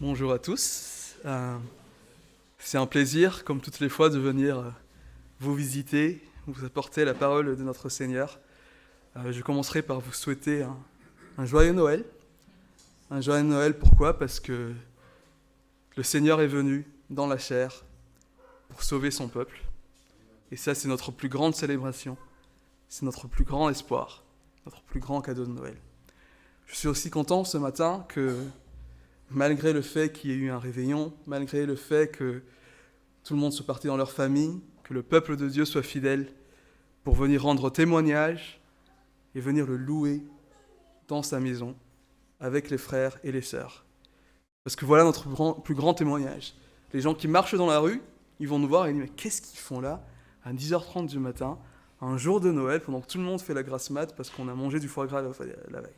Bonjour à tous. C'est un plaisir, comme toutes les fois, de venir vous visiter, vous apporter la parole de notre Seigneur. Je commencerai par vous souhaiter un joyeux Noël. Un joyeux Noël, pourquoi? Parce que le Seigneur est venu dans la chair pour sauver son peuple. Et ça, c'est notre plus grande célébration. C'est notre plus grand espoir, notre plus grand cadeau de Noël. Je suis aussi content ce matin que, malgré le fait qu'il y ait eu un réveillon, malgré le fait que tout le monde soit parti dans leur famille, que le peuple de Dieu soit fidèle pour venir rendre témoignage et venir le louer dans sa maison avec les frères et les sœurs. Parce que voilà notre plus grand témoignage. Les gens qui marchent dans la rue, ils vont nous voir et ils disent « Mais qu'est-ce qu'ils font là, à 10h30 du matin, un jour de Noël, pendant que tout le monde fait la grasse mat parce qu'on a mangé du foie gras la veille ?»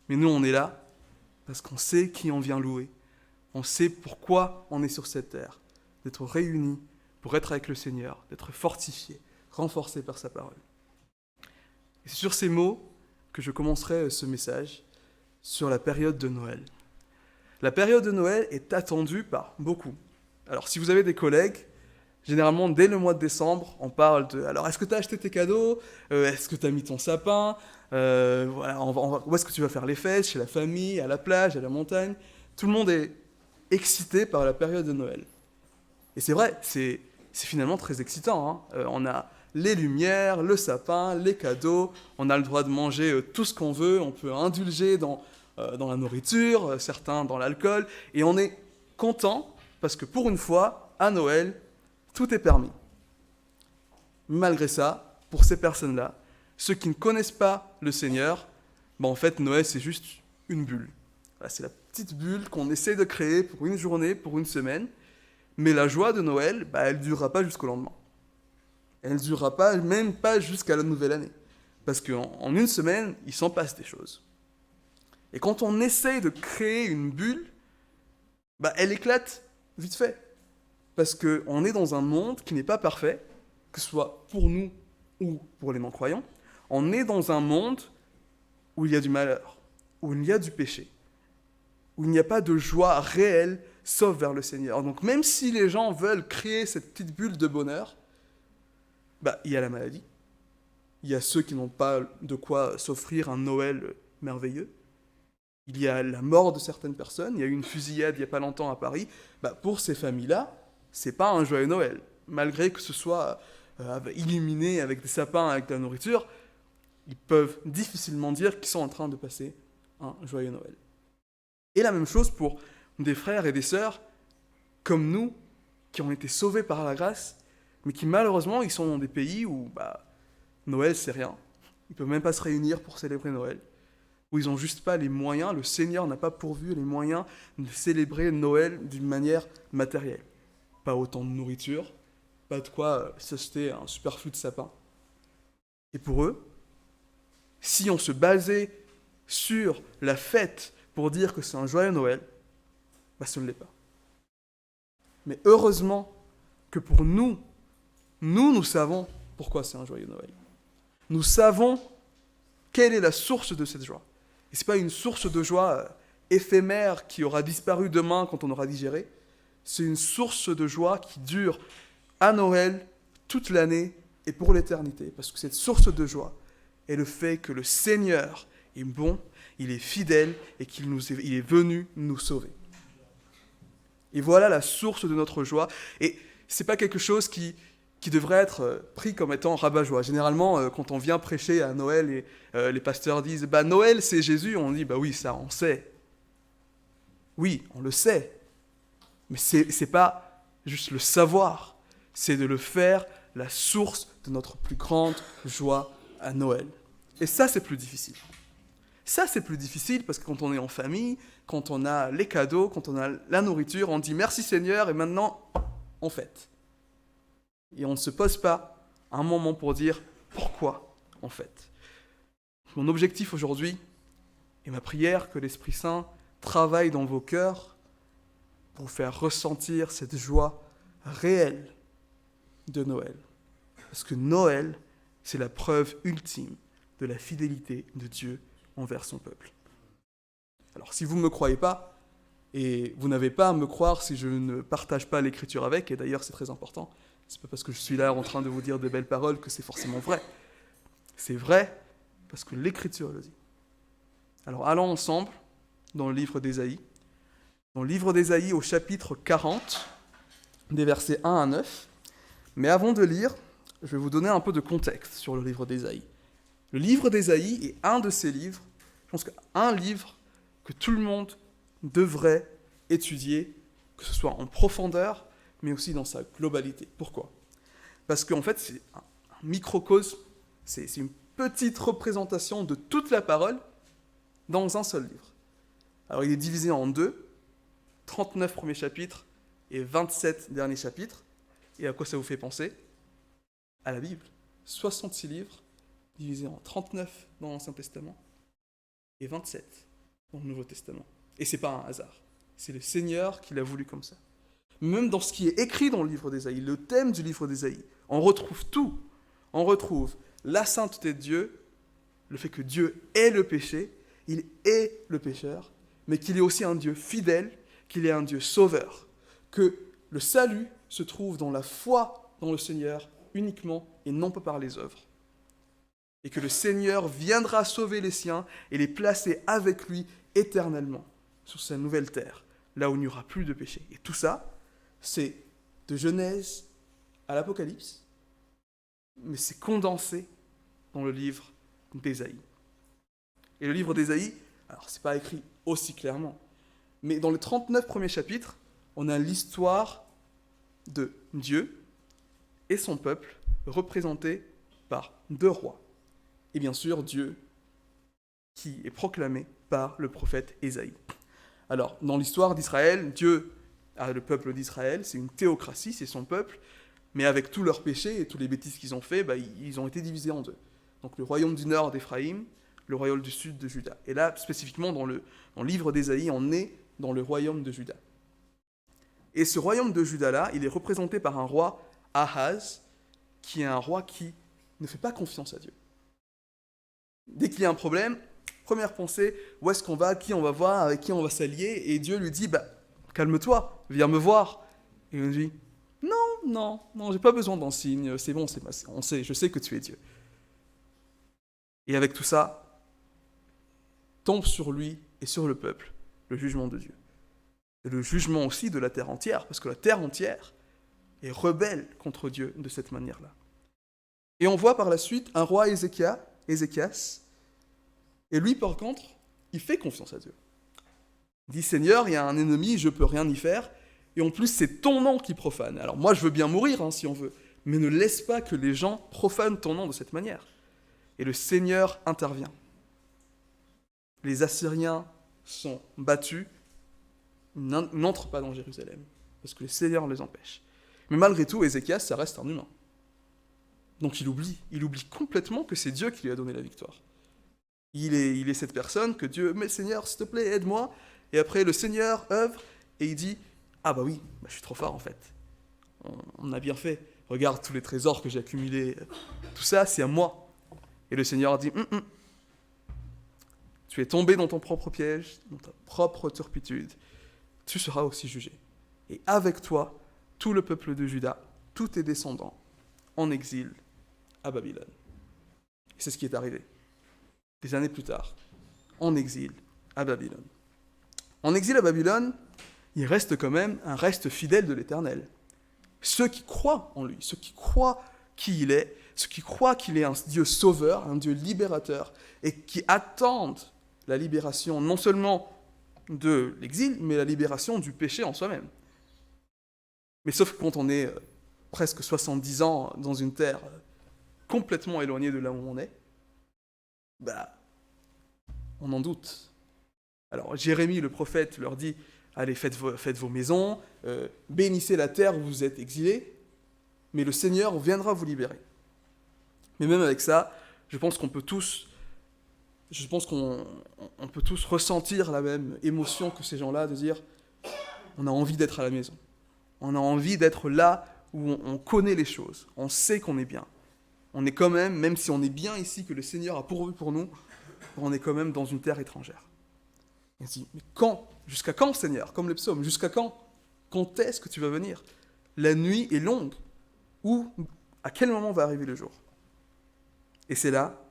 Mais nous, on est là parce qu'on sait qui on vient louer. On sait pourquoi on est sur cette terre. D'être réunis pour être avec le Seigneur, d'être fortifiés, renforcés par sa parole. Et c'est sur ces mots que je commencerai ce message sur la période de Noël. La période de Noël est attendue par beaucoup. Alors, si vous avez des collègues, généralement, dès le mois de décembre, on parle de « Alors, est-ce que tu as acheté tes cadeaux ? Est-ce que tu as mis ton sapin ? Voilà, où est-ce que tu vas faire les fêtes ? Chez la famille, à la plage, à la montagne ?» Tout le monde est excité par la période de Noël. Et c'est vrai, c'est finalement très excitant. On a les lumières, le sapin, les cadeaux, on a le droit de manger tout ce qu'on veut, on peut indulger dans la nourriture, certains dans l'alcool, et on est content parce que pour une fois, à Noël, tout est permis. Malgré ça, pour ces personnes-là, ceux qui ne connaissent pas le Seigneur, en fait, Noël, c'est juste une bulle. Voilà, c'est la petite bulle qu'on essaie de créer pour une journée, pour une semaine, mais la joie de Noël, elle ne durera pas jusqu'au lendemain. Elle ne durera pas, même pas jusqu'à la nouvelle année. Parce qu'en une semaine, il s'en passe des choses. Et quand on essaye de créer une bulle, elle éclate vite fait. Parce qu'on est dans un monde qui n'est pas parfait, que ce soit pour nous ou pour les non-croyants. On est dans un monde où il y a du malheur, où il y a du péché, où il n'y a pas de joie réelle, sauf vers le Seigneur. Donc même si les gens veulent créer cette petite bulle de bonheur, il y a la maladie, il y a ceux qui n'ont pas de quoi s'offrir un Noël merveilleux, il y a la mort de certaines personnes, il y a eu une fusillade il n'y a pas longtemps à Paris. Pour ces familles-là, c'est pas un joyeux Noël. Malgré que ce soit illuminé avec des sapins, avec de la nourriture, ils peuvent difficilement dire qu'ils sont en train de passer un joyeux Noël. Et la même chose pour des frères et des sœurs comme nous, qui ont été sauvés par la grâce, mais qui malheureusement, ils sont dans des pays où Noël, c'est rien. Ils ne peuvent même pas se réunir pour célébrer Noël. Où ils n'ont juste pas les moyens, le Seigneur n'a pas pourvu les moyens de célébrer Noël d'une manière matérielle. Pas autant de nourriture, pas de quoi s'acheter un superflu de sapin. Et pour eux, si on se basait sur la fête pour dire que c'est un joyeux Noël, ce ne l'est pas. Mais heureusement que pour nous, nous savons pourquoi c'est un joyeux Noël. Nous savons quelle est la source de cette joie. Et ce n'est pas une source de joie éphémère qui aura disparu demain quand on aura digéré. C'est une source de joie qui dure à Noël, toute l'année et pour l'éternité. Parce que cette source de joie est le fait que le Seigneur est bon, il est fidèle et il est venu nous sauver. Et voilà la source de notre joie. Et ce n'est pas quelque chose qui devrait être pris comme étant rabat-joie. Généralement, quand on vient prêcher à Noël et les pasteurs disent « Noël, c'est Jésus », on dit « oui, ça, on sait ». Oui, on le sait. Mais c'est pas juste le savoir, c'est de le faire la source de notre plus grande joie à Noël. Et ça, c'est plus difficile. Ça, c'est plus difficile parce que quand on est en famille, quand on a les cadeaux, quand on a la nourriture, on dit « Merci Seigneur » et maintenant, on fête. Et on ne se pose pas un moment pour dire pourquoi on fête. Mon objectif aujourd'hui, et ma prière, que l'Esprit Saint travaille dans vos cœurs pour faire ressentir cette joie réelle de Noël. Parce que Noël, c'est la preuve ultime de la fidélité de Dieu envers son peuple. Alors si vous ne me croyez pas, Et vous n'avez pas à me croire si je ne partage pas l'Écriture avec, et d'ailleurs c'est très important. C'est pas parce que je suis là en train de vous dire de belles paroles que c'est forcément vrai. C'est vrai parce que l'Écriture le dit. Alors allons ensemble dans le livre d'Ésaïe. Dans le livre d'Ésaïe au chapitre 40, des versets 1 à 9. Mais avant de lire, je vais vous donner un peu de contexte sur le livre d'Ésaïe. Le livre d'Ésaïe est un de ces livres, je pense qu'un livre que tout le monde devrait étudier, que ce soit en profondeur, mais aussi dans sa globalité. Pourquoi ? Parce qu'en fait, c'est un microcosme, c'est une petite représentation de toute la parole dans un seul livre. Alors il est divisé en deux, 39 premiers chapitres et 27 derniers chapitres. Et à quoi ça vous fait penser ? À la Bible. 66 livres, divisés en 39 dans l'Ancien Testament et 27 dans le Nouveau Testament. Et c'est pas un hasard. C'est le Seigneur qui l'a voulu comme ça. Même dans ce qui est écrit dans le livre d'Ésaïe, le thème du livre d'Ésaïe, on retrouve tout. On retrouve la sainteté de Dieu, le fait que Dieu est le péché, il est le pécheur, mais qu'il est aussi un Dieu fidèle, qu'il est un Dieu sauveur, que le salut se trouve dans la foi dans le Seigneur uniquement et non pas par les œuvres. Et que le Seigneur viendra sauver les siens et les placer avec lui éternellement sur sa nouvelle terre, là où il n'y aura plus de péché. Et tout ça, c'est de Genèse à l'Apocalypse, mais c'est condensé dans le livre d'Ésaïe. Et le livre d'Ésaïe, alors c'est pas écrit aussi clairement, mais dans les 39 premiers chapitres, on a l'histoire de Dieu et son peuple représentés par deux rois. Et bien sûr, Dieu qui est proclamé par le prophète Ésaïe. Alors, dans l'histoire d'Israël, Dieu a le peuple d'Israël, c'est une théocratie, c'est son peuple, mais avec tous leurs péchés et tous les bêtises qu'ils ont fait, ils ont été divisés en deux. Donc le royaume du nord d'Éphraïm, le royaume du sud de Juda. Et là, spécifiquement dans le livre d'Ésaïe, on est dans le royaume de Juda. Et ce royaume de Juda-là, il est représenté par un roi, Ahaz, qui est un roi qui ne fait pas confiance à Dieu. Dès qu'il y a un problème, première pensée, où est-ce qu'on va, qui on va voir, avec qui on va s'allier, et Dieu lui dit, calme-toi, viens me voir. Et il lui dit, non, j'ai pas besoin d'un signe, c'est bon, je sais que tu es Dieu. Et avec tout ça, tombe sur lui et sur le peuple le jugement de Dieu. Et le jugement aussi de la terre entière, parce que la terre entière est rebelle contre Dieu de cette manière-là. Et on voit par la suite un roi Ézéchias, et lui par contre, il fait confiance à Dieu. Il dit, Seigneur, il y a un ennemi, je ne peux rien y faire, et en plus c'est ton nom qui profane. Alors moi je veux bien mourir si on veut, mais ne laisse pas que les gens profanent ton nom de cette manière. Et le Seigneur intervient. Les Assyriens sont battus, ils n'entrent pas dans Jérusalem, parce que le Seigneur les empêche. Mais malgré tout, Ézéchias, ça reste un humain. Donc il oublie complètement que c'est Dieu qui lui a donné la victoire. Il est cette personne que Dieu, mais Seigneur, s'il te plaît, aide-moi. Et après, le Seigneur œuvre, et il dit, oui, je suis trop fort en fait. On a bien fait. Regarde tous les trésors que j'ai accumulés. Tout ça, c'est à moi. Et le Seigneur dit, tu es tombé dans ton propre piège, dans ta propre turpitude. Tu seras aussi jugé. Et avec toi, tout le peuple de Juda, tous tes descendants, en exil à Babylone. Et c'est ce qui est arrivé. Des années plus tard, en exil à Babylone. En exil à Babylone, il reste quand même un reste fidèle de l'Éternel. Ceux qui croient en lui, ceux qui croient qui il est, ceux qui croient qu'il est un Dieu sauveur, un Dieu libérateur, et qui attendent la libération non seulement de l'exil, mais la libération du péché en soi-même. Mais sauf que quand on est presque 70 ans dans une terre complètement éloignée de là où on est, on en doute. Alors Jérémie, le prophète, leur dit, allez, faites vos maisons, bénissez la terre où vous êtes exilés, mais le Seigneur viendra vous libérer. Mais même avec ça, je pense qu'on peut tous ressentir la même émotion que ces gens-là, de dire, on a envie d'être à la maison. On a envie d'être là où on connaît les choses, on sait qu'on est bien. On est quand même si on est bien ici, que le Seigneur a pourvu pour nous, on est quand même dans une terre étrangère. Il dit, mais quand? Jusqu'à quand, Seigneur? Comme le psaume, jusqu'à quand? Quand est-ce que tu vas venir? La nuit est longue. Où, à quel moment va arriver le jour? Et c'est là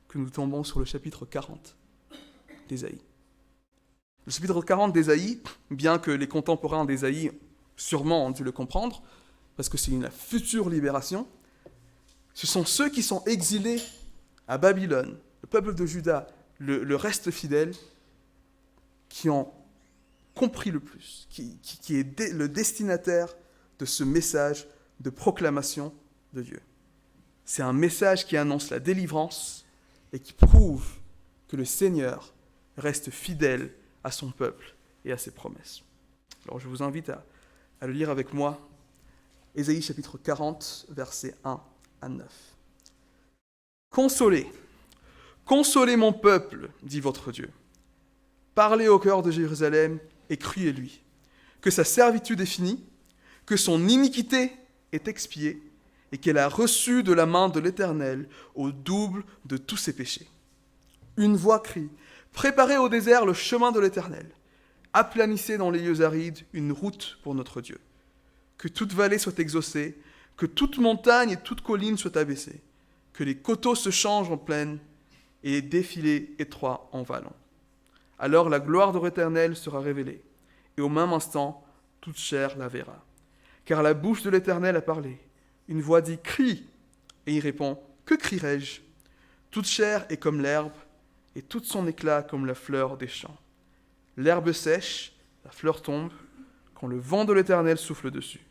que nous tombons sur le chapitre 40 d'Ésaïe. Le chapitre 40 d'Ésaïe, bien que les contemporains d'Ésaïe sûrement ont dû le comprendre, parce que c'est la future libération, ce sont ceux qui sont exilés à Babylone, le peuple de Juda, le reste fidèle, qui ont compris le plus, qui est le destinataire de ce message de proclamation de Dieu. C'est un message qui annonce la délivrance et qui prouve que le Seigneur reste fidèle à son peuple et à ses promesses. Alors je vous invite à le lire avec moi, Ésaïe chapitre 40, versets 1 à 9. Consolez, consolez mon peuple, dit votre Dieu. Parlez au cœur de Jérusalem et criez-lui, que sa servitude est finie, que son iniquité est expiée, et qu'elle a reçu de la main de l'Éternel au double de tous ses péchés. Une voix crie, préparez au désert le chemin de l'Éternel, aplanissez dans les lieux arides une route pour notre Dieu. Que toute vallée soit exaucée, que toute montagne et toute colline soient abaissées, que les coteaux se changent en plaine et les défilés étroits en vallons. Alors la gloire de l'Éternel sera révélée, et au même instant, toute chair la verra. Car la bouche de l'Éternel a parlé. Une voix dit « Crie !» et il répond « Que crierai-je » Toute chair est comme l'herbe, et tout son éclat comme la fleur des champs. L'herbe sèche, la fleur tombe, quand le vent de l'Éternel souffle dessus.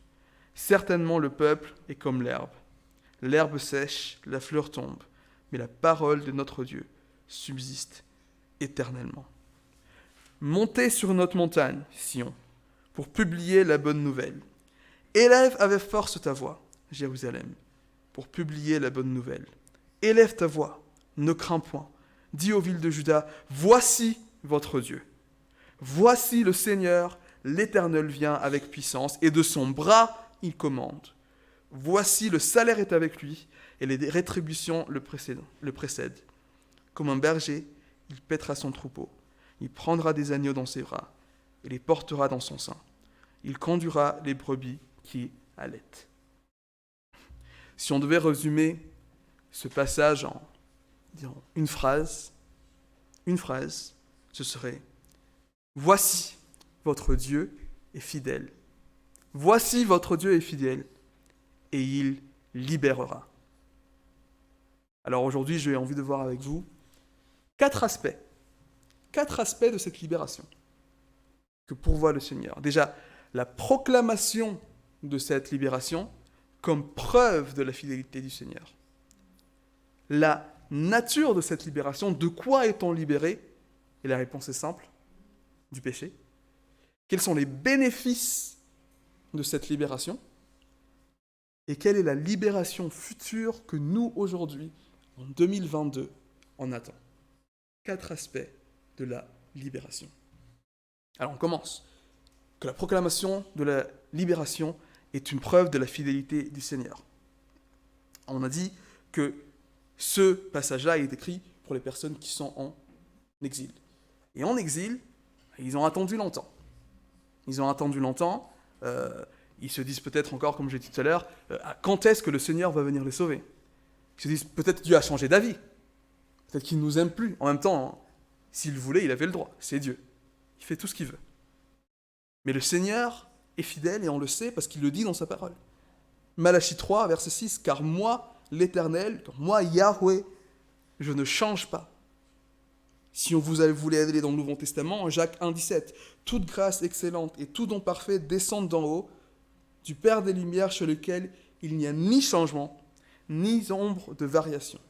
Certainement le peuple est comme l'herbe. L'herbe sèche, la fleur tombe, mais la parole de notre Dieu subsiste éternellement. Montez sur notre montagne, Sion, pour publier la bonne nouvelle. Élève avec force ta voix, Jérusalem, pour publier la bonne nouvelle. Élève ta voix, ne crains point. Dis aux villes de Juda, voici votre Dieu. Voici le Seigneur, l'Éternel vient avec puissance, et de son bras il commande. Voici le salaire est avec lui, et les rétributions le précèdent. Comme un berger, il paîtra son troupeau. Il prendra des agneaux dans ses bras, et les portera dans son sein. Il conduira les brebis qui allaitent. Si on devait résumer ce passage en disons, une phrase, ce serait « Voici votre Dieu est fidèle. Voici votre Dieu est fidèle, et il libérera. » Alors aujourd'hui, j'ai envie de voir avec vous quatre aspects de cette libération que pourvoit le Seigneur. Déjà, la proclamation de cette libération comme preuve de la fidélité du Seigneur. La nature de cette libération, de quoi est-on libéré? Et la réponse est simple, du péché. Quels sont les bénéfices de cette libération? Et quelle est la libération future que nous, aujourd'hui, en 2022, en attend? 4 aspects de la libération. Alors on commence. Que la proclamation de la libération est une preuve de la fidélité du Seigneur. On a dit que ce passage-là est écrit pour les personnes qui sont en exil. Et en exil, ils ont attendu longtemps. Ils se disent peut-être encore, comme j'ai dit tout à l'heure, quand est-ce que le Seigneur va venir les sauver? Ils se disent peut-être Dieu a changé d'avis. Peut-être qu'il ne nous aime plus. En même temps, s'il voulait, il avait le droit. C'est Dieu. Il fait tout ce qu'il veut. Mais le Seigneur est fidèle et on le sait parce qu'il le dit dans sa parole. Malachie 3, verset 6, « Car moi, l'Éternel, moi, Yahweh, je ne change pas. » Si on vous voulait aller dans le Nouveau Testament, Jacques 1, 17, « Toute grâce excellente et tout don parfait descendent d'en haut, du Père des Lumières chez lequel il n'y a ni changement, ni ombre de variation. »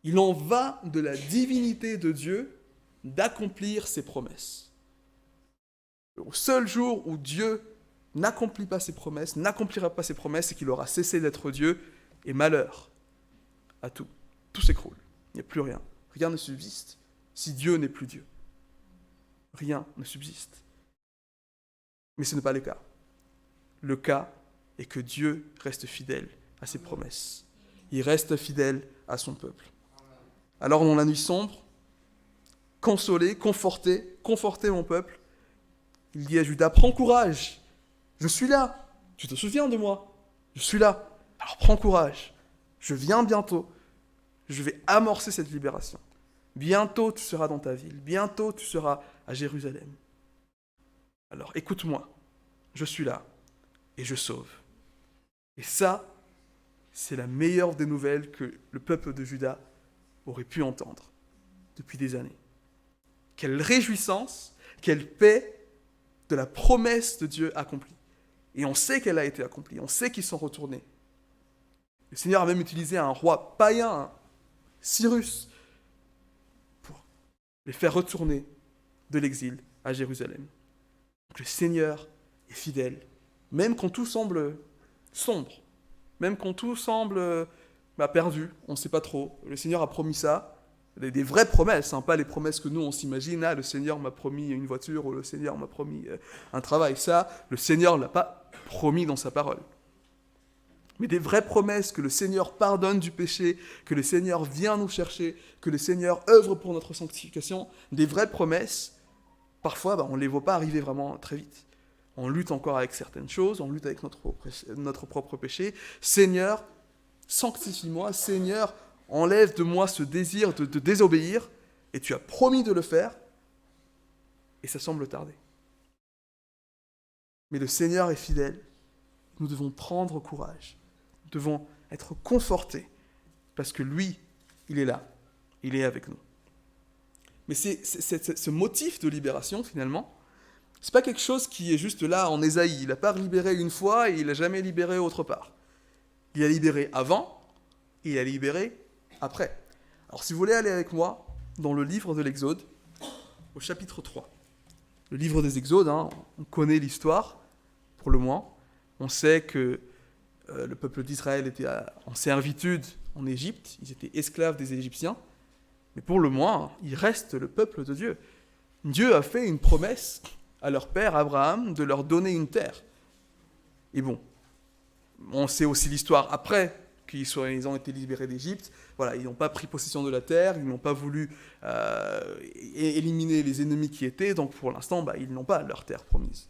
Il en va de la divinité de Dieu d'accomplir ses promesses. Au seul jour où Dieu n'accomplira pas ses promesses, c'est qu'il aura cessé d'être Dieu, et malheur à tout. Tout s'écroule. Il n'y a plus rien. Rien ne subsiste si Dieu n'est plus Dieu. Rien ne subsiste. Mais ce n'est pas le cas. Le cas est que Dieu reste fidèle à ses promesses. Il reste fidèle à son peuple. Alors dans la nuit sombre, consoler, conforter mon peuple. Il dit à Judas, prends courage, je suis là, tu te souviens de moi, je suis là, alors prends courage, je viens bientôt, je vais amorcer cette libération. Bientôt tu seras dans ta ville, bientôt tu seras à Jérusalem. Alors écoute-moi, je suis là et je sauve. Et ça, c'est la meilleure des nouvelles que le peuple de Juda aurait pu entendre depuis des années. Quelle réjouissance, quelle paix de la promesse de Dieu accomplie. Et on sait qu'elle a été accomplie, on sait qu'ils sont retournés. Le Seigneur a même utilisé un roi païen, Cyrus, pour les faire retourner de l'exil à Jérusalem. Donc le Seigneur est fidèle, même quand tout semble sombre, même quand tout semble perdu, on ne sait pas trop. Le Seigneur a promis ça, des vraies promesses, pas les promesses que nous on s'imagine, le Seigneur m'a promis une voiture ou le Seigneur m'a promis un travail. Ça, le Seigneur ne l'a pas promis dans sa parole. Mais des vraies promesses que le Seigneur pardonne du péché, que le Seigneur vient nous chercher, que le Seigneur œuvre pour notre sanctification, des vraies promesses, parfois on ne les voit pas arriver vraiment très vite. On lutte encore avec certaines choses, on lutte avec notre propre péché. Seigneur, sanctifie-moi, Seigneur, enlève de moi ce désir de désobéir, et tu as promis de le faire, et ça semble tarder. Mais le Seigneur est fidèle, nous devons prendre courage, nous devons être confortés, parce que lui, il est là, il est avec nous. Mais ce motif de libération, finalement, c'est pas quelque chose qui est juste là en Ésaïe. Il n'a pas libéré une fois et il n'a jamais libéré autre part. Il a libéré avant et il a libéré après. Alors si vous voulez aller avec moi dans le livre de l'Exode, au chapitre 3. Le livre des Exodes, on connaît l'histoire, pour le moins. On sait que le peuple d'Israël était en servitude en Égypte, ils étaient esclaves des Égyptiens, mais pour le moins, ils restent le peuple de Dieu. Dieu a fait une promesse à leur père Abraham de leur donner une terre. Et bon, on sait aussi l'histoire après qu'ils ont été libérés d'Égypte. Voilà, ils n'ont pas pris possession de la terre, ils n'ont pas voulu éliminer les ennemis qui étaient, donc pour l'instant, ils n'ont pas leur terre promise.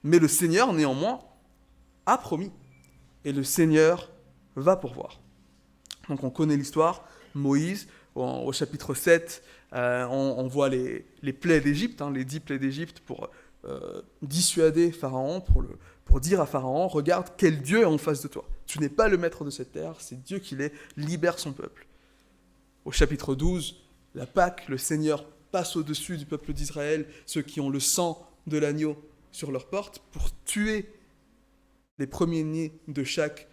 Mais le Seigneur, néanmoins, a promis. Et le Seigneur va pourvoir. Donc on connaît l'histoire, Moïse, au chapitre 7, on voit les plaies d'Égypte, les 10 plaies d'Égypte pour dissuader Pharaon, pour dire à Pharaon, regarde quel Dieu est en face de toi. Tu n'es pas le maître de cette terre, c'est Dieu qui libère son peuple. Au chapitre 12, la Pâque, le Seigneur passe au-dessus du peuple d'Israël, ceux qui ont le sang de l'agneau sur leurs portes, pour tuer les premiers-nés de chaque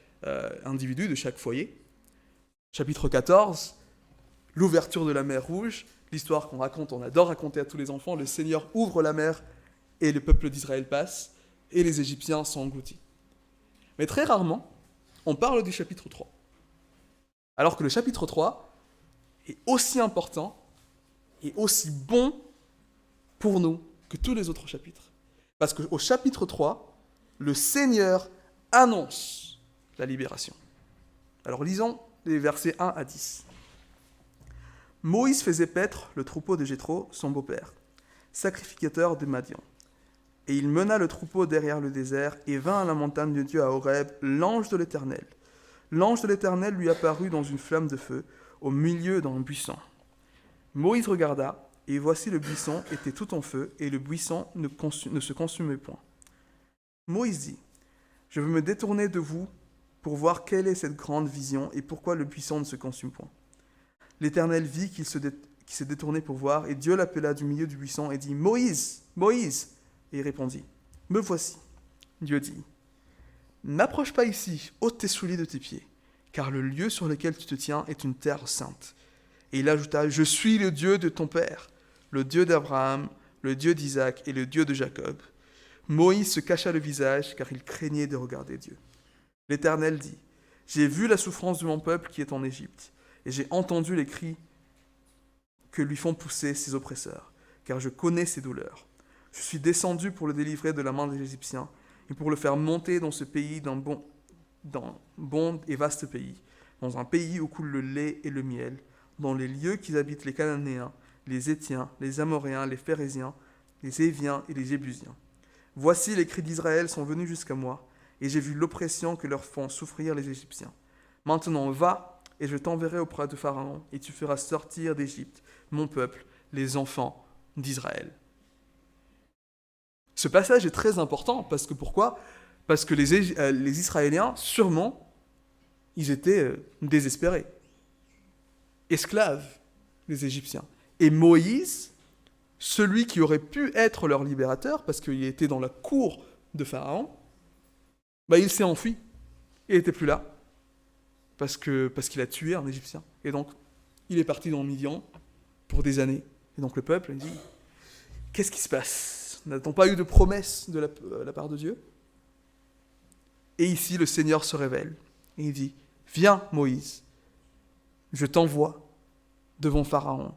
individu, de chaque foyer. Chapitre 14, l'ouverture de la mer Rouge, l'histoire qu'on raconte, on adore raconter à tous les enfants, le Seigneur ouvre la mer et le peuple d'Israël passe, et les Égyptiens sont engloutis. Mais très rarement, on parle du chapitre 3. Alors que le chapitre 3 est aussi important et aussi bon pour nous que tous les autres chapitres. Parce qu'au chapitre 3, le Seigneur annonce la libération. Alors lisons les versets 1 à 10. Moïse faisait paître le troupeau de Jéthro, son beau-père, sacrificateur de Madian. Et il mena le troupeau derrière le désert et vint à la montagne de Dieu à Horeb, l'ange de l'Éternel. L'ange de l'Éternel lui apparut dans une flamme de feu, au milieu d'un buisson. Moïse regarda, et voici le buisson était tout en feu, et le buisson ne se consumait point. Moïse dit, « Je veux me détourner de vous pour voir quelle est cette grande vision et pourquoi le buisson ne se consume point. » L'Éternel vit qu'il se détournait pour voir, et Dieu l'appela du milieu du buisson et dit, « Moïse, Moïse !» Et il répondit, « Me voici. » Dieu dit, « N'approche pas ici, ôte tes souliers de tes pieds, car le lieu sur lequel tu te tiens est une terre sainte. » Et il ajouta, « Je suis le Dieu de ton père, le Dieu d'Abraham, le Dieu d'Isaac et le Dieu de Jacob. » Moïse se cacha le visage, car il craignait de regarder Dieu. L'Éternel dit, « J'ai vu la souffrance de mon peuple qui est en Égypte, et j'ai entendu les cris que lui font pousser ses oppresseurs, car je connais ses douleurs. Je suis descendu pour le délivrer de la main des Égyptiens, et pour le faire monter dans ce pays, dans bon et vaste pays, dans un pays où coule le lait et le miel, dans les lieux qui habitent les Cananéens, les Étiens, les Amoréens, les Phéréziens, les Éviens et les Jébusiens. Voici les cris d'Israël sont venus jusqu'à moi, et j'ai vu l'oppression que leur font souffrir les Égyptiens. Maintenant va, et je t'enverrai auprès de Pharaon, et tu feras sortir d'Égypte mon peuple, les enfants d'Israël. Ce passage est très important, parce que pourquoi ? Parce que les Israéliens, sûrement, ils étaient désespérés, esclaves des Égyptiens. Et Moïse, celui qui aurait pu être leur libérateur, parce qu'il était dans la cour de Pharaon, il s'est enfui. Il n'était plus là, parce qu'il a tué un Égyptien. Et donc, il est parti dans Midian pour des années. Et donc le peuple dit, qu'est-ce qui se passe ? N'a-t-on pas eu de promesse de la part de Dieu ? Et ici, le Seigneur se révèle. Et il dit, viens Moïse, je t'envoie devant Pharaon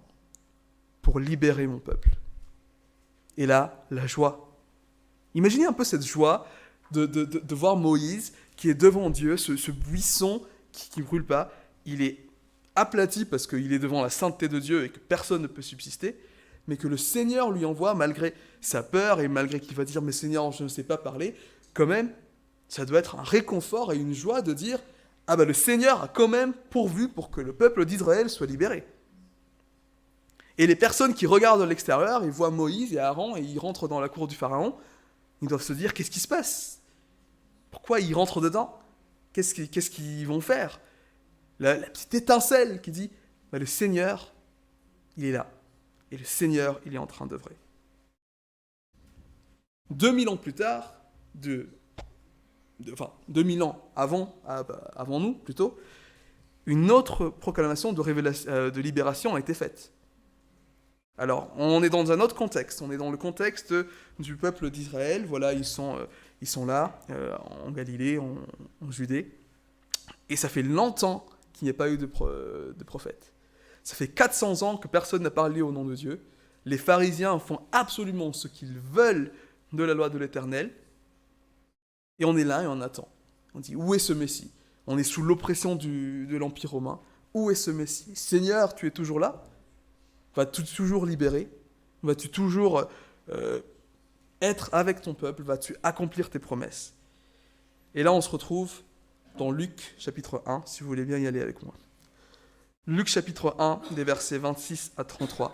pour libérer mon peuple. Et là, la joie. Imaginez un peu cette joie de voir Moïse qui est devant Dieu, ce buisson qui ne brûle pas. Il est aplati parce qu'il est devant la sainteté de Dieu et que personne ne peut subsister, mais que le Seigneur lui envoie malgré sa peur et malgré qu'il va dire « Mais Seigneur, je ne sais pas parler », quand même, ça doit être un réconfort et une joie de dire « Ah le Seigneur a quand même pourvu pour que le peuple d'Israël soit libéré ». Et les personnes qui regardent de l'extérieur, ils voient Moïse et Aaron et ils rentrent dans la cour du Pharaon, ils doivent se dire « Qu'est-ce qui se passe ? Pourquoi ils rentrent dedans ? Qu'est-ce qu'ils vont faire ?» La petite étincelle qui dit le Seigneur, il est là. Et le Seigneur, il est en train d'œuvrer. 2000 ans plus tard, 2000 ans avant nous plutôt, une autre proclamation de libération a été faite. Alors, on est dans un autre contexte. On est dans le contexte du peuple d'Israël. Voilà, ils sont là, en Galilée, en Judée. Et ça fait longtemps qu'il n'y a pas eu de prophète. Ça fait 400 ans que personne n'a parlé au nom de Dieu. Les pharisiens font absolument ce qu'ils veulent de la loi de l'Éternel. Et on est là et on attend. On dit, où est ce Messie ? On est sous l'oppression de l'Empire romain. Où est ce Messie ? Seigneur, tu es toujours là ? Vas-tu toujours libérer ? Vas-tu toujours être avec ton peuple ? Vas-tu accomplir tes promesses ? Et là, on se retrouve dans Luc, chapitre 1, si vous voulez bien y aller avec moi. Luc, chapitre 1, des versets 26 à 33.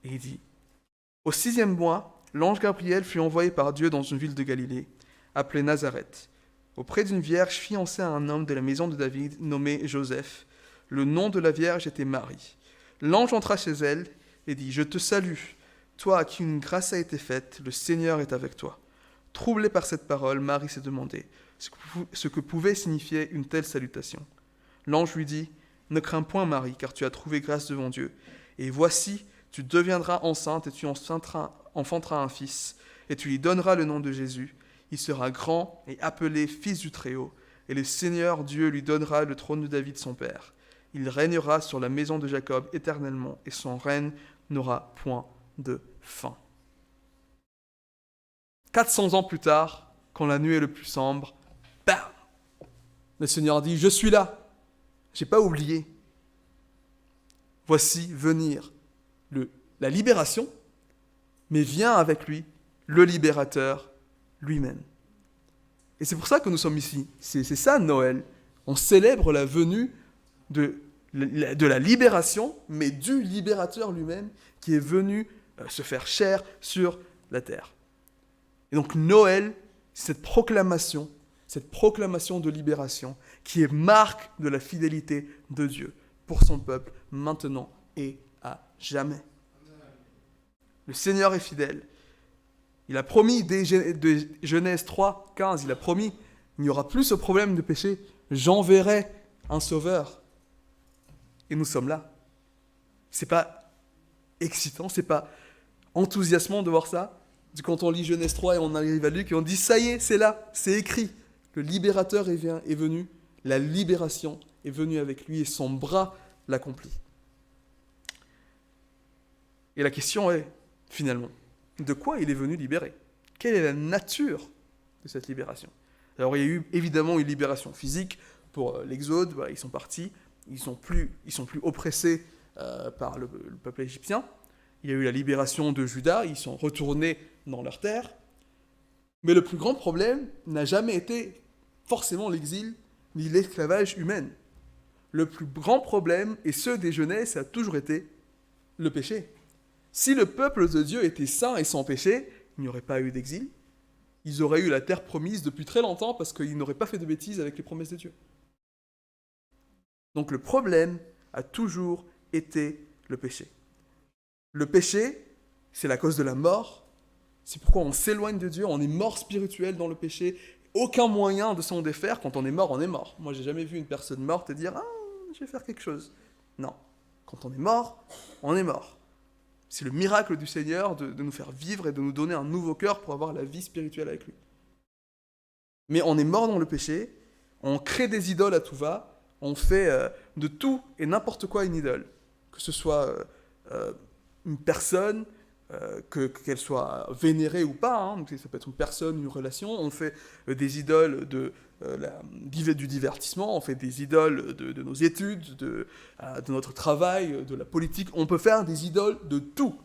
Et il dit, « Au 6e mois, l'ange Gabriel fut envoyé par Dieu dans une ville de Galilée, appelée Nazareth, auprès d'une vierge fiancée à un homme de la maison de David, nommé Joseph. Le nom de la vierge était Marie. L'ange entra chez elle et dit, « Je te salue, toi à qui une grâce a été faite, le Seigneur est avec toi. » Troublée par cette parole, Marie s'est demandé ce que pouvait signifier une telle salutation. L'ange lui dit, « Ne crains point, Marie, car tu as trouvé grâce devant Dieu. Et voici, tu deviendras enceinte et tu enfanteras un fils, et tu lui donneras le nom de Jésus. Il sera grand et appelé Fils du Très-Haut, et le Seigneur Dieu lui donnera le trône de David son père. Il régnera sur la maison de Jacob éternellement, et son règne n'aura point de fin. » 400 ans plus tard, quand la nuit est le plus sombre, bam, le Seigneur dit, « Je suis là, j'ai pas oublié. Voici venir la libération, mais vient avec lui le libérateur lui-même. » Et c'est pour ça que nous sommes ici. C'est ça Noël. On célèbre la venue de la libération, mais du libérateur lui-même qui est venu se faire chair sur la terre. Et donc Noël, c'est cette proclamation de libération qui est marque de la fidélité de Dieu pour son peuple maintenant et à jamais. Le Seigneur est fidèle. Il a promis dès Genèse 3, 15, il a promis, il n'y aura plus ce problème de péché. J'enverrai un sauveur. Et nous sommes là. C'est pas excitant, c'est pas enthousiasmant de voir ça. Quand on lit Genèse 3 et on arrive à Luc et on dit, ça y est, c'est là, c'est écrit. Le libérateur est venu, la libération est venue avec lui et son bras l'accomplit. Et la question est, finalement, de quoi il est venu libérer ? Quelle est la nature de cette libération ? Alors il y a eu évidemment une libération physique pour l'Exode, voilà, ils sont partis, ils sont plus oppressés par le peuple égyptien. Il y a eu la libération de Juda, ils sont retournés dans leur terre. Mais le plus grand problème n'a jamais été forcément l'exil ni l'esclavage humain. Le plus grand problème, et ceux des jeunesses, ça a toujours été le péché. Si le peuple de Dieu était saint et sans péché, il n'y aurait pas eu d'exil. Ils auraient eu la terre promise depuis très longtemps parce qu'ils n'auraient pas fait de bêtises avec les promesses de Dieu. Donc le problème a toujours été le péché. Le péché, c'est la cause de la mort. C'est pourquoi on s'éloigne de Dieu, on est mort spirituel dans le péché. Aucun moyen de s'en défaire. Quand on est mort, on est mort. Moi, j'ai jamais vu une personne morte dire « Ah, je vais faire quelque chose ». Non. Quand on est mort, on est mort. C'est le miracle du Seigneur de nous faire vivre et de nous donner un nouveau cœur pour avoir la vie spirituelle avec lui. Mais on est mort dans le péché, on crée des idoles à tout va, on fait de tout et n'importe quoi une idole. Que ce soit une personne, qu'elle soit vénérée ou pas, hein, donc ça peut être une personne, une relation, on fait des idoles du divertissement, on fait des idoles de nos études, de notre travail, de la politique, on peut faire des idoles de tout.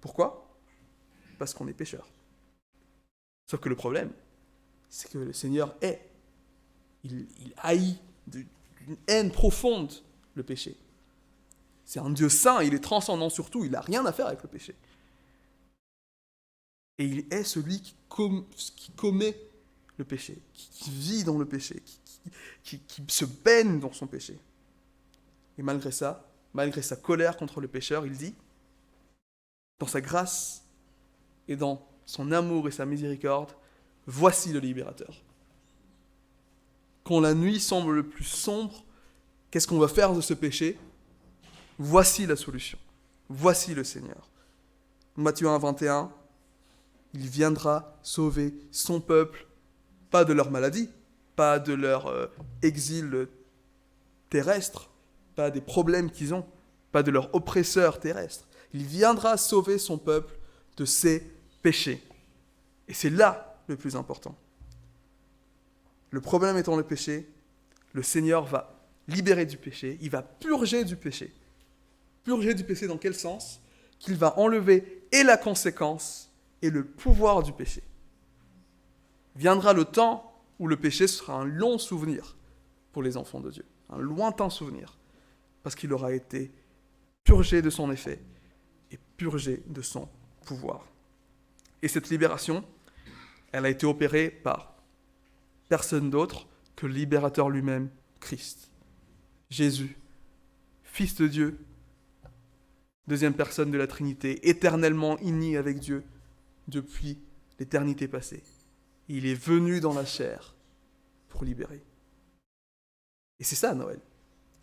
Pourquoi ? Parce qu'on est pécheur. Sauf que le problème, c'est que le Seigneur il haït d'une haine profonde le péché. C'est un Dieu saint, il est transcendant sur tout, il n'a rien à faire avec le péché. Et il est celui qui commet le péché, qui vit dans le péché, qui se baigne dans son péché. Et malgré ça, malgré sa colère contre le pécheur, il dit, dans sa grâce et dans son amour et sa miséricorde, voici le libérateur. Quand la nuit semble le plus sombre, qu'est-ce qu'on va faire de ce péché ? Voici la solution. Voici le Seigneur. Matthieu 1, 21, il viendra sauver son peuple, pas de leur maladie, pas de leur exil terrestre, pas des problèmes qu'ils ont, pas de leur oppresseur terrestre. Il viendra sauver son peuple de ses péchés. Et c'est là le plus important. Le problème étant le péché, le Seigneur va libérer du péché, il va purger du péché. Purger du péché dans quel sens ? Qu'il va enlever et la conséquence et le pouvoir du péché. Viendra le temps où le péché sera un long souvenir pour les enfants de Dieu, un lointain souvenir, parce qu'il aura été purgé de son effet et purgé de son pouvoir. Et cette libération, elle a été opérée par personne d'autre que le libérateur lui-même, Christ. Jésus, Fils de Dieu, deuxième personne de la Trinité, éternellement uni avec Dieu depuis l'éternité passée. Il est venu dans la chair pour libérer. Et c'est ça Noël.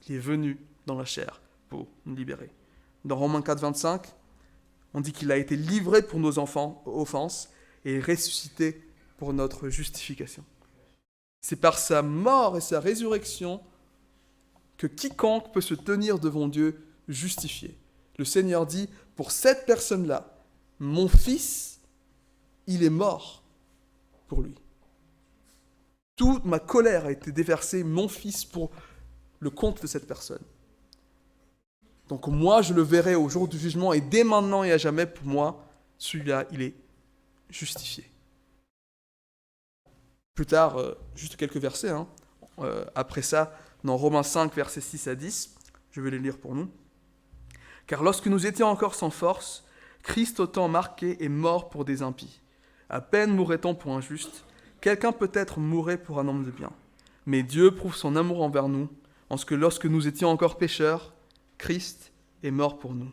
Il est venu dans la chair pour nous libérer. Dans Romains 4, 25, on dit qu'il a été livré pour nos offenses et ressuscité pour notre justification. C'est par sa mort et sa résurrection que quiconque peut se tenir devant Dieu justifié. Le Seigneur dit, pour cette personne-là, mon fils, il est mort pour lui. Toute ma colère a été déversée, mon fils, pour le compte de cette personne. Donc moi, je le verrai au jour du jugement, et dès maintenant et à jamais, pour moi, celui-là, il est justifié. Plus tard, juste quelques versets, après ça, dans Romains 5, versets 6 à 10, je vais les lire pour nous. « Car lorsque nous étions encore sans force, Christ au temps marqué est mort pour des impies. À peine mourrait-on pour un juste, quelqu'un peut-être mourrait pour un homme de bien. Mais Dieu prouve son amour envers nous, en ce que lorsque nous étions encore pécheurs, Christ est mort pour nous.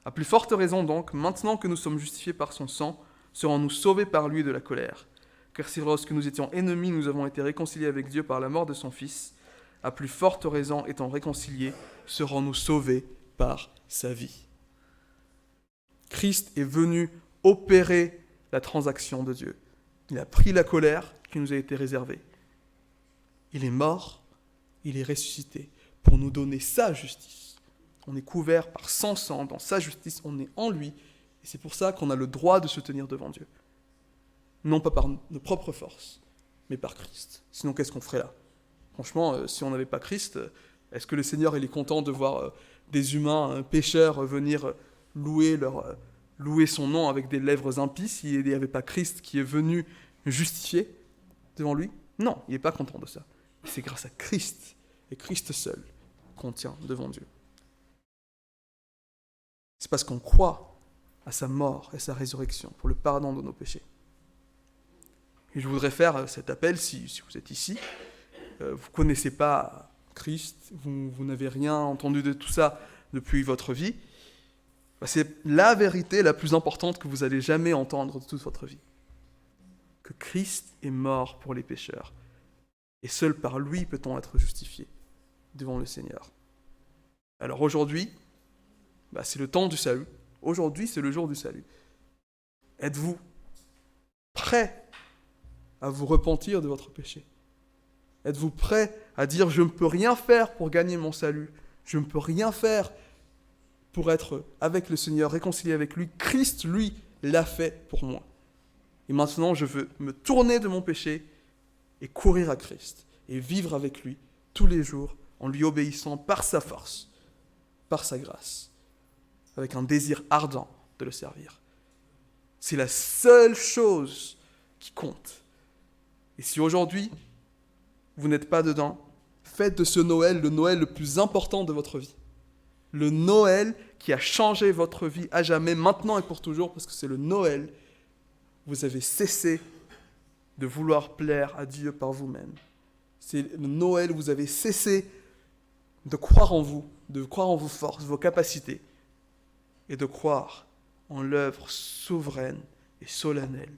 À plus forte raison donc, maintenant que nous sommes justifiés par son sang, serons-nous sauvés par lui de la colère. Car si lorsque nous étions ennemis, nous avons été réconciliés avec Dieu par la mort de son Fils, à plus forte raison, étant réconciliés, serons-nous sauvés par sa vie. » Christ est venu opérer la transaction de Dieu. Il a pris la colère qui nous a été réservée. Il est mort, il est ressuscité pour nous donner sa justice. On est couvert par son sang, dans sa justice, on est en lui. Et c'est pour ça qu'on a le droit de se tenir devant Dieu. Non pas par nos propres forces, mais par Christ. Sinon, qu'est-ce qu'on ferait là ? Franchement, si on n'avait pas Christ, est-ce que le Seigneur il est content de voir des humains pécheurs venir louer son nom avec des lèvres impies s'il n'y avait pas Christ qui est venu justifier devant lui? Non, il n'est pas content de ça. C'est grâce à Christ et Christ seul qu'on tient devant Dieu. C'est parce qu'on croit à sa mort et sa résurrection pour le pardon de nos péchés. Et je voudrais faire cet appel, si vous êtes ici, vous ne connaissez pas Christ, vous n'avez rien entendu de tout ça depuis votre vie, c'est la vérité la plus importante que vous allez jamais entendre de toute votre vie. Que Christ est mort pour les pécheurs. Et seul par lui peut-on être justifié devant le Seigneur. Alors aujourd'hui, c'est le temps du salut. Aujourd'hui, c'est le jour du salut. Êtes-vous prêt à vous repentir de votre péché? Êtes-vous prêt à dire « Je ne peux rien faire pour gagner mon salut. Je ne peux rien faire pour être avec le Seigneur, réconcilié avec lui. Christ, lui, l'a fait pour moi. Et maintenant, je veux me tourner de mon péché et courir à Christ et vivre avec lui tous les jours en lui obéissant par sa force, par sa grâce, avec un désir ardent de le servir. C'est la seule chose qui compte. Et si aujourd'hui, vous n'êtes pas dedans, faites de ce Noël le Noël le plus important de votre vie. Le Noël qui a changé votre vie à jamais, maintenant et pour toujours, parce que c'est le Noël où vous avez cessé de vouloir plaire à Dieu par vous-même. C'est le Noël où vous avez cessé de croire en vous, de croire en vos forces, vos capacités, et de croire en l'œuvre souveraine et solennelle,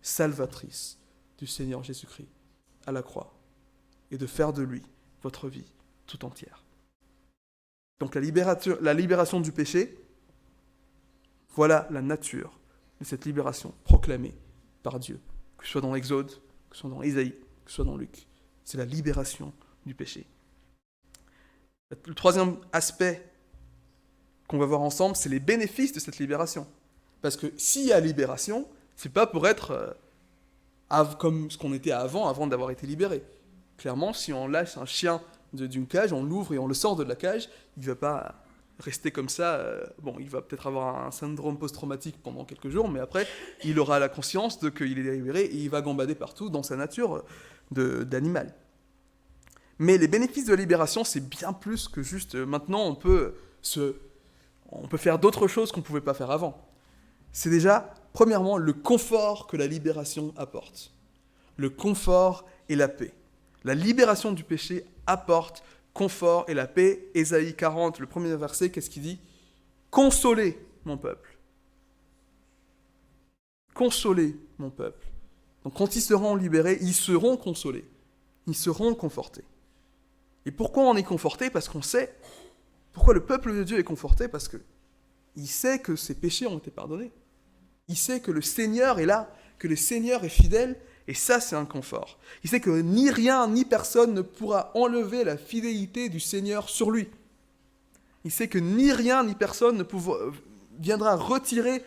salvatrice du Seigneur Jésus-Christ à la croix, et de faire de lui votre vie tout entière. Donc la libération du péché, voilà la nature de cette libération proclamée par Dieu, que ce soit dans l'Exode, que ce soit dans Isaïe, que ce soit dans Luc. C'est la libération du péché. Le troisième aspect qu'on va voir ensemble, c'est les bénéfices de cette libération. Parce que s'il y a libération, c'est pas pour être comme ce qu'on était avant d'avoir été libéré. Clairement, si on lâche un chien d'une cage, on l'ouvre et on le sort de la cage, il ne va pas rester comme ça. Il va peut-être avoir un syndrome post-traumatique pendant quelques jours, mais après, il aura la conscience qu'il est libéré et il va gambader partout dans sa nature d'animal. Mais les bénéfices de la libération, c'est bien plus que juste maintenant, on peut faire d'autres choses qu'on ne pouvait pas faire avant. C'est déjà, premièrement, le confort que la libération apporte. Le confort et la paix. La libération du péché apporte confort et la paix. Ésaïe 40, le premier verset, qu'est-ce qu'il dit? Consolez mon peuple. Consolez mon peuple. Donc quand ils seront libérés, ils seront consolés. Ils seront confortés. Et pourquoi on est conforté? Parce qu'on sait. Pourquoi le peuple de Dieu est conforté? Parce qu'il sait que ses péchés ont été pardonnés. Il sait que le Seigneur est là, que le Seigneur est fidèle. Et ça, c'est un confort. Il sait que ni rien, ni personne ne pourra enlever la fidélité du Seigneur sur lui. Il sait que ni rien, ni personne ne viendra retirer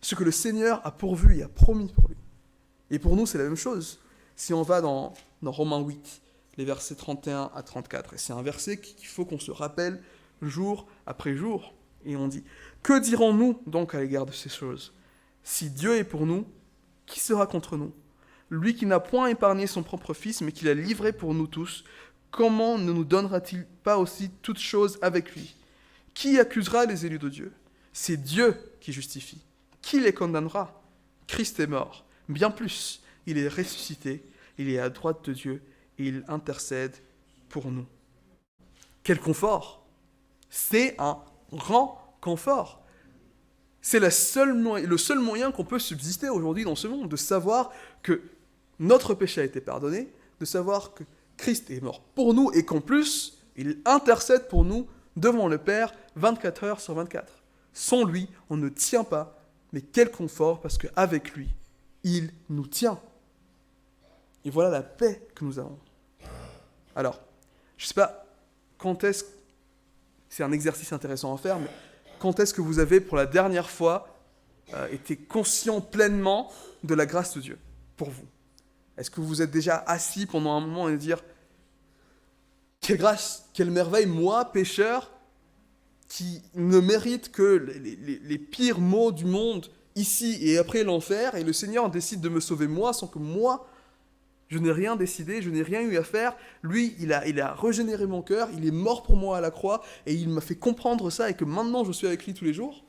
ce que le Seigneur a pourvu et a promis pour lui. Et pour nous, c'est la même chose. Si on va dans Romains 8, les versets 31 à 34, et c'est un verset qu'il faut qu'on se rappelle jour après jour. Et on dit, « Que dirons-nous donc à l'égard de ces choses? Si Dieu est pour nous, qui sera contre nous? Lui qui n'a point épargné son propre Fils, mais qui l'a livré pour nous tous, comment ne nous donnera-t-il pas aussi toutes choses avec lui? Qui accusera les élus de Dieu? C'est Dieu qui justifie. Qui les condamnera? Christ est mort. Bien plus, il est ressuscité, il est à droite de Dieu, et il intercède pour nous. » Quel confort! C'est un grand confort. C'est le seul moyen qu'on peut subsister aujourd'hui dans ce monde, de savoir que notre péché a été pardonné, de savoir que Christ est mort pour nous et qu'en plus, il intercède pour nous devant le Père 24 heures sur 24. Sans lui, on ne tient pas, mais quel confort, parce qu'avec lui, il nous tient. Et voilà la paix que nous avons. Alors, je ne sais pas quand est-ce, c'est un exercice intéressant à faire, mais quand est-ce que vous avez pour la dernière fois été conscient pleinement de la grâce de Dieu pour vous? Est-ce que vous êtes déjà assis pendant un moment et dire « Quelle grâce, quelle merveille, moi, pécheur, qui ne mérite que les pires maux du monde, ici et après l'enfer, et le Seigneur décide de me sauver moi, sans que moi, je n'ai rien décidé, je n'ai rien eu à faire. Lui, il a régénéré mon cœur, il est mort pour moi à la croix, et il m'a fait comprendre ça, et que maintenant je suis avec lui tous les jours.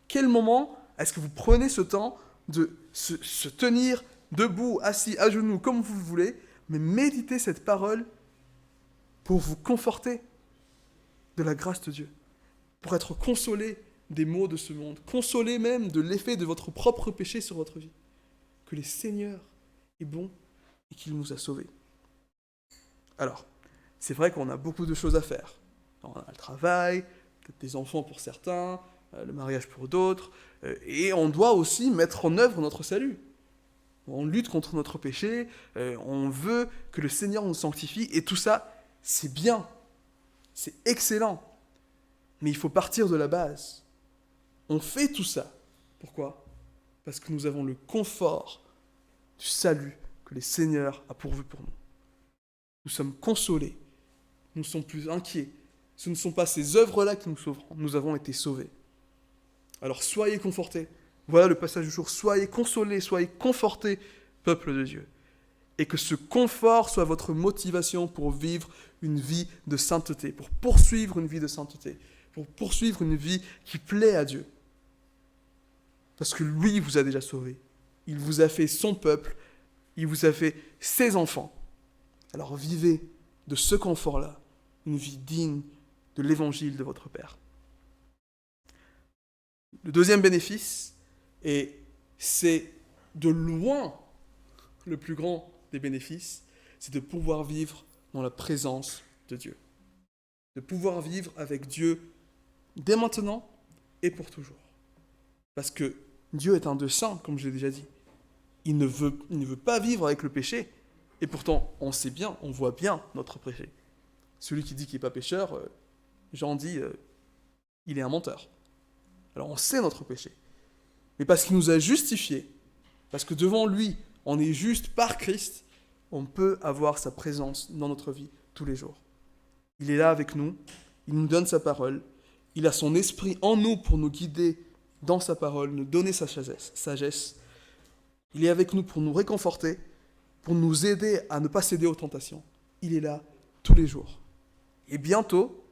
Quel moment est-ce que vous prenez ce temps de se tenir debout, assis, à genoux, comme vous voulez, mais méditez cette parole pour vous conforter de la grâce de Dieu, pour être consolé des maux de ce monde, consolé même de l'effet de votre propre péché sur votre vie. Que le Seigneur est bon et qu'il nous a sauvés. Alors, c'est vrai qu'on a beaucoup de choses à faire. On a le travail, peut-être des enfants pour certains, le mariage pour d'autres, et on doit aussi mettre en œuvre notre salut. On lutte contre notre péché, on veut que le Seigneur nous sanctifie, et tout ça, c'est bien, c'est excellent. Mais il faut partir de la base. On fait tout ça. Pourquoi ? Parce que nous avons le confort du salut que le Seigneur a pourvu pour nous. Nous sommes consolés, nous ne sommes plus inquiets. Ce ne sont pas ces œuvres-là qui nous sauveront, nous avons été sauvés. Alors soyez confortés. Voilà le passage du jour. Soyez consolés, soyez confortés, peuple de Dieu. Et que ce confort soit votre motivation pour vivre une vie de sainteté, pour poursuivre une vie de sainteté, pour poursuivre une vie qui plaît à Dieu. Parce que lui vous a déjà sauvé. Il vous a fait son peuple, il vous a fait ses enfants. Alors vivez de ce confort-là, une vie digne de l'évangile de votre Père. Le deuxième bénéfice, et c'est de loin le plus grand des bénéfices, c'est de pouvoir vivre dans la présence de Dieu. De pouvoir vivre avec Dieu dès maintenant et pour toujours. Parce que Dieu est un Dieu saint, comme je l'ai déjà dit. Il ne veut pas vivre avec le péché. Et pourtant, on sait bien, on voit bien notre péché. Celui qui dit qu'il n'est pas pécheur, Jean dit, il est un menteur. Alors on sait notre péché. Mais parce qu'il nous a justifiés, parce que devant lui, on est juste par Christ, on peut avoir sa présence dans notre vie tous les jours. Il est là avec nous, il nous donne sa parole, il a son esprit en nous pour nous guider dans sa parole, nous donner sa sagesse. Il est avec nous pour nous réconforter, pour nous aider à ne pas céder aux tentations. Il est là tous les jours. Et bientôt,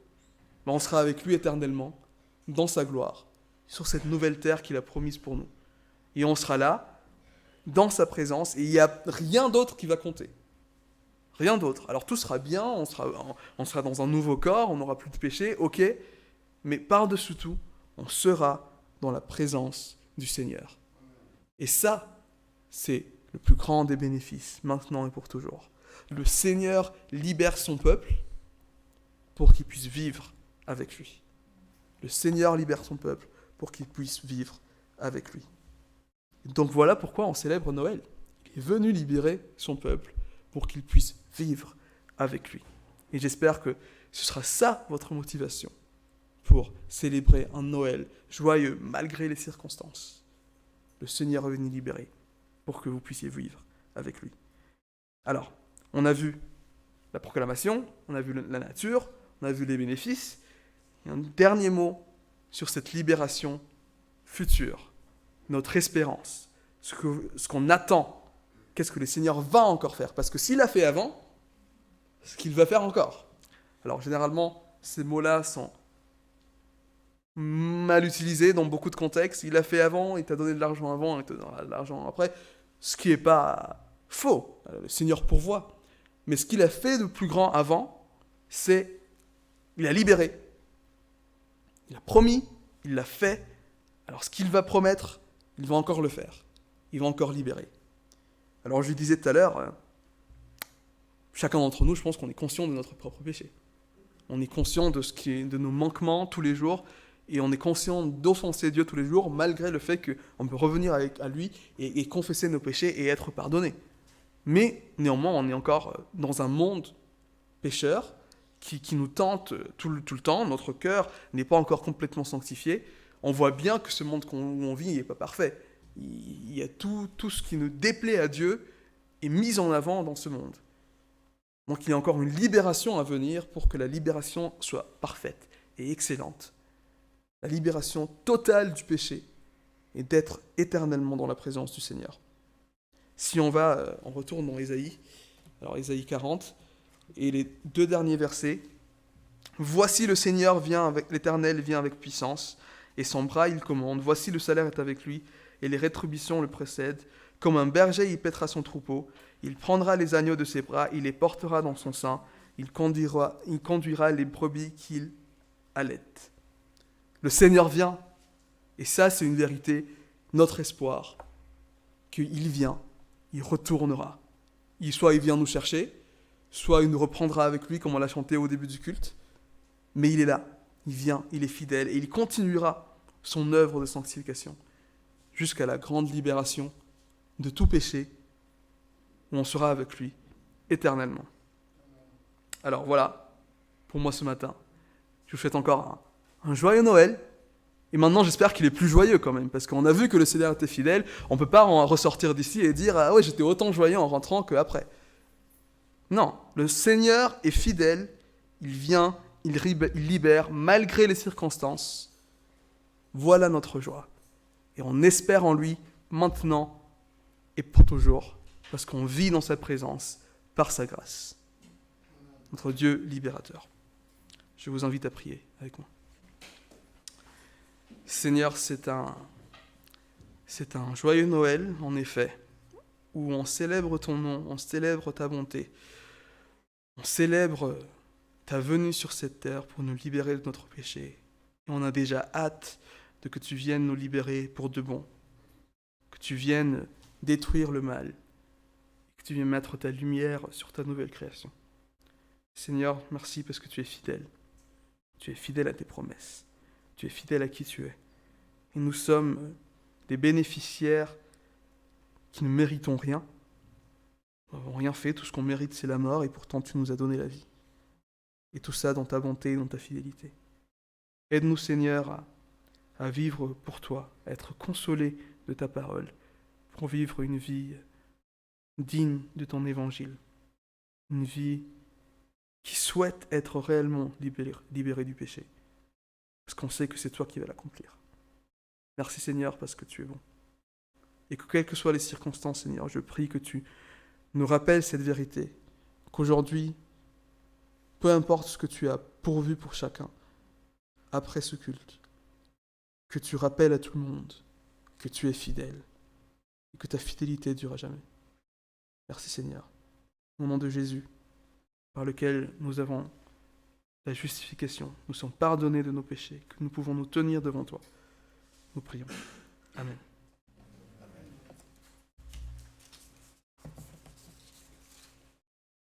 on sera avec lui éternellement, dans sa gloire, sur cette nouvelle terre qu'il a promise pour nous. Et on sera là, dans sa présence, et il n'y a rien d'autre qui va compter. Rien d'autre. Alors tout sera bien, on sera dans un nouveau corps, on n'aura plus de péché, ok, mais par-dessus tout, on sera dans la présence du Seigneur. Et ça, c'est le plus grand des bénéfices, maintenant et pour toujours. Le Seigneur libère son peuple pour qu'il puisse vivre avec lui. Le Seigneur libère son peuple pour qu'il puisse vivre avec lui. Donc voilà pourquoi on célèbre Noël. Il est venu libérer son peuple pour qu'il puisse vivre avec lui. Et j'espère que ce sera ça votre motivation pour célébrer un Noël joyeux malgré les circonstances. Le Seigneur est venu libérer pour que vous puissiez vivre avec lui. Alors, on a vu la proclamation, on a vu la nature, on a vu les bénéfices. Et un dernier mot sur cette libération future, notre espérance, ce qu'on attend, qu'est-ce que le Seigneur va encore faire. Parce que s'il a fait avant, ce qu'il va faire encore. Alors généralement, ces mots-là sont mal utilisés dans beaucoup de contextes. Il a fait avant, il t'a donné de l'argent avant, il te donnera de l'argent après. Ce qui n'est pas faux. Le Seigneur pourvoit. Mais ce qu'il a fait de plus grand avant, c'est il a libéré. Il a promis, il l'a fait. Alors ce qu'il va promettre, il va encore le faire. Il va encore libérer. Alors je lui disais tout à l'heure, chacun d'entre nous, je pense qu'on est conscient de notre propre péché. On est conscient de nos manquements tous les jours, et on est conscient d'offenser Dieu tous les jours, malgré le fait qu'on peut revenir à lui et confesser nos péchés et être pardonné. Mais néanmoins, on est encore dans un monde pécheur qui nous tente tout le temps. Notre cœur n'est pas encore complètement sanctifié. On voit bien que ce monde où on vit n'est pas parfait. Il y a tout ce qui nous déplaît à Dieu est mis en avant dans ce monde. Donc il y a encore une libération à venir pour que la libération soit parfaite et excellente. La libération totale du péché et d'être éternellement dans la présence du Seigneur. Si on retourne dans Ésaïe, alors Ésaïe 40, et les 2 derniers versets. Voici le Seigneur l'Éternel vient avec puissance, et son bras il commande. Voici le salaire est avec lui, et les rétributions le précèdent. Comme un berger il paîtra son troupeau, il prendra les agneaux de ses bras, il les portera dans son sein, il conduira les brebis qu'il allaite. Le Seigneur vient, et ça c'est une vérité, notre espoir, qu'il vient, il retournera. Soit il vient nous chercher, soit il nous reprendra avec lui, comme on l'a chanté au début du culte. Mais il est là, il vient, il est fidèle, et il continuera son œuvre de sanctification jusqu'à la grande libération de tout péché, où on sera avec lui éternellement. Alors voilà, pour moi ce matin, je vous souhaite encore un joyeux Noël. Et maintenant, j'espère qu'il est plus joyeux quand même, parce qu'on a vu que le Seigneur était fidèle. On ne peut pas en ressortir d'ici et dire « Ah ouais, j'étais autant joyeux en rentrant qu'après. » Non, le Seigneur est fidèle, il vient, il libère, malgré les circonstances. Voilà notre joie. Et on espère en lui, maintenant et pour toujours, parce qu'on vit dans sa présence, par sa grâce. Notre Dieu libérateur. Je vous invite à prier avec moi. Seigneur, c'est un joyeux Noël, en effet, où on célèbre ton nom, on célèbre ta bonté, on célèbre ta venue sur cette terre pour nous libérer de notre péché. Et on a déjà hâte de que tu viennes nous libérer pour de bon, que tu viennes détruire le mal, que tu viennes mettre ta lumière sur ta nouvelle création. Seigneur, merci parce que tu es fidèle. Tu es fidèle à tes promesses. Tu es fidèle à qui tu es. Et nous sommes des bénéficiaires qui ne méritons rien. Nous n'avons rien fait, tout ce qu'on mérite c'est la mort, et pourtant tu nous as donné la vie. Et tout ça dans ta bonté, dans ta fidélité. Aide-nous Seigneur à vivre pour toi, à être consolés de ta parole, pour vivre une vie digne de ton évangile. Une vie qui souhaite être réellement libérée du péché. Parce qu'on sait que c'est toi qui vas l'accomplir. Merci Seigneur parce que tu es bon. Et que quelles que soient les circonstances, Seigneur, je prie que tu nous rappelles cette vérité. Qu'aujourd'hui, peu importe ce que tu as pourvu pour chacun, après ce culte, que tu rappelles à tout le monde que tu es fidèle et que ta fidélité dure à jamais. Merci Seigneur. Au nom de Jésus, par lequel nous avons la justification, nous sommes pardonnés de nos péchés, que nous pouvons nous tenir devant toi. Nous prions. Amen.